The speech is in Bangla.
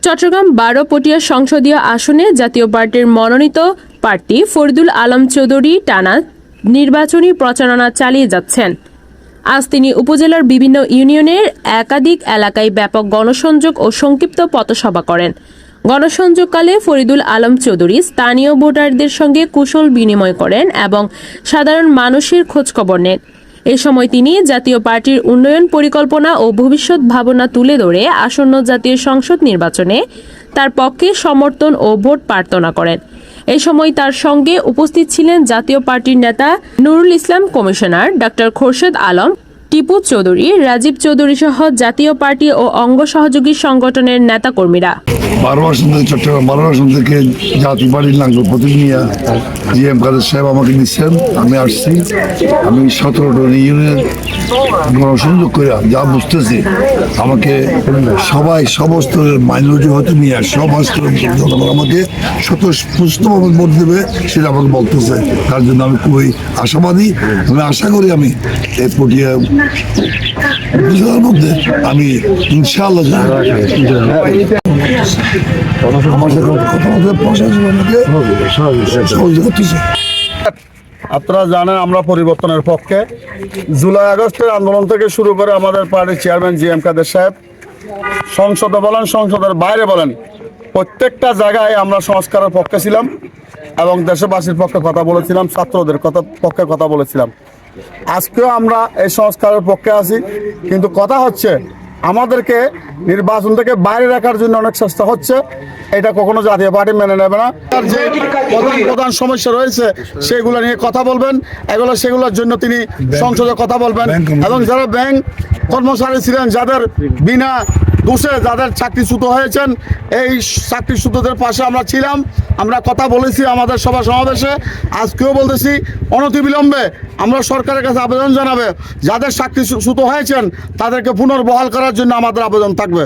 চট্টগ্রাম 12 পটিয়া সংসদীয় আসনে জাতীয় পার্টির মনোনীত প্রার্থী ফরিদুল আলম চৌধুরী টানা নির্বাচনী প্রচারণা চালিয়ে যাচ্ছেন। আজ তিনি উপজেলার বিভিন্ন ইউনিয়নের একাধিক এলাকায় ব্যাপক গণসংযোগ ও সংক্ষিপ্ত পথসভা করেন। গণসংযোগকালে ফরিদুল আলম চৌধুরী স্থানীয় ভোটারদের সঙ্গে কুশল বিনিময় করেন এবং সাধারণ মানুষের খোঁজখবর নেন। এ সময় তিনি জাতীয় পার্টির উন্নয়ন পরিকল্পনা ও ভবিষ্যৎ ভাবনা তুলে ধরে আসন্ন জাতীয় সংসদ নির্বাচনে তার পক্ষে সমর্থন ও ভোট প্রার্থনা করেন। এই সময় তার সঙ্গে উপস্থিত ছিলেন জাতীয় পার্টির নেতা নুরুল ইসলাম কমিশনার, ডক্টর খোরশেদ আলম, টিপু চৌধুরী, রাজীব চৌধুরী সহ জাতীয় পার্টি ও অঙ্গ সহযোগী সংগঠনের নেতাকর্মীরা। 12 আসন থেকে চট্টগ্রাম 12 আসন থেকে জাতীয় পার্টির নাগরিক প্রতীক নিয়ে জিএম কাদের সাহেব আমাকে দিচ্ছেন। আমি আসছি। আমি 17টা ইউনিয়নের গণসংযোগ করে যা বুঝতেছি আমাকে সবাই সমস্ত মাইনরিটি হয়তো নিয়ে সব জনগণ আমাকে স্বতঃস্ফূর্তভাবে ভোট দেবে সেটা আমাকে বলতেছে। তার জন্য আমি খুবই আশাবাদী। আমি আশা করি আমি এই পটিয়া মধ্যে আমি ইনশাআল্লাহ আপনারা জানেন আমরা পরিবর্তনের পক্ষে। জুলাই আগস্টের আন্দোলন থেকে শুরু করে আমাদের পার্টির চেয়ারম্যান জিএম কাদের সাহেব সংসদে বলেন, সংসদের বাইরে বলেন, প্রত্যেকটা জায়গায় আমরা সংস্কারের পক্ষে ছিলাম এবং দেশবাসীর পক্ষে কথা বলেছিলাম, ছাত্রদের পক্ষে কথা বলেছিলাম। আজকেও আমরা এই সংস্কারের পক্ষে আছি, কিন্তু কথা হচ্ছে আমাদেরকে নির্বাচন থেকে বাইরে রাখার জন্য অনেক চেষ্টা হচ্ছে। এটা কখনো জাতীয় পার্টি মেনে নেবে না। আর যে প্রধান সমস্যা রয়েছে সেগুলো নিয়ে কথা বলবেন, সেগুলোর জন্য তিনি সংসদে কথা বলবেন। এবং যারা ব্যাংক কর্মচারী ছিলেন, যাদের বিনা দোষে যাদের চাকরিচ্যুত হয়েছেন, এই চাকরিচ্যুতদের পাশে আমরা ছিলাম, আমরা কথা বলেছি আমাদের সভা সমাবেশে। আজকেও বলতেছি অনতিবিলম্বে আমরা সরকারের কাছে আবেদন জানাবে, যাদের চাকরিচ্যুত হয়েছেন তাদেরকে পুনর্বহাল করার জন্য আমাদের আবেদন থাকবে।